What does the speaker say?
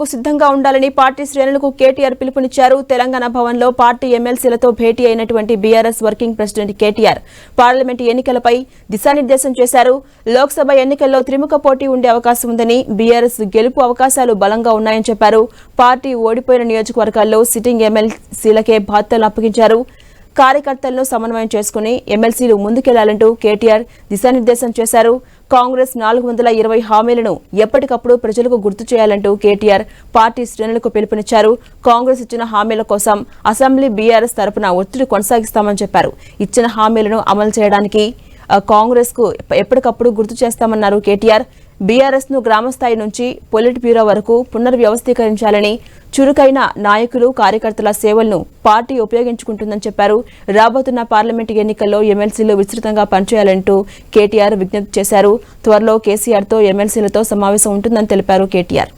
సిద్ధంగా ఉండాలని పార్టీ శ్రేణులకు కేటీఆర్ పిలుపునిచ్చారు. తెలంగాణ భవన్లో పార్టీ ఎమ్మెల్సీలతో భేటీ అయినటువంటి BRS working president KTR parliament ఎన్నికలపై దిశానిర్దేశం చేశారు. లోక్సభ ఎన్నికల్లో త్రిముఖ పోటీ ఉండే అవకాశం ఉందని, బీఆర్ఎస్ గెలుపు అవకాశాలు బలంగా ఉన్నాయని చెప్పారు. పార్టీ ఓడిపోయిన నియోజకవర్గాల్లో సిట్టింగ్ ఎమ్మెల్సీలకే బాధ్యతలు అప్పగించారు. కార్యకర్తలను సమన్వయం చేసుకుని ఎమ్మెల్సీలు ముందుకెళ్లాలంటూ కేటీఆర్ దిశానిర్దేశం చేశారు. కాంగ్రెస్ 420 హామీలను ఎప్పటికప్పుడు ప్రజలకు గుర్తు చేయాలంటూ కేటీఆర్ పార్టీ శ్రేణులకు పిలుపునిచ్చారు. కాంగ్రెస్ ఇచ్చిన హామీల కోసం అసెంబ్లీ బీఆర్ఎస్ తరపున ఒత్తిడి కొనసాగిస్తామని చెప్పారు. ఇచ్చిన హామీలను అమలు చేయడానికి కాంగ్రెస్ కు ఎప్పటికప్పుడు గుర్తు చేస్తామన్నారు కేటీఆర్. బీఆర్ఎస్ ను గ్రామస్థాయి నుంచి పొలిట్ బ్యూరో వరకు పునర్వ్యవస్థీకరించాలని, చురుకైన నాయకులు కార్యకర్తల సేవలను పార్టీ ఉపయోగించుకుంటుందని చెప్పారు. రాబోతున్న పార్లమెంటు ఎన్నికల్లో ఎమ్మెల్సీలు విస్తృతంగా పనిచేయాలంటూ కేటీఆర్ విజ్ఞప్తి చేశారు. త్వరలో కేసీఆర్తో ఎమ్మెల్సీలతో సమావేశం ఉంటుందని తెలిపారు కేటీఆర్.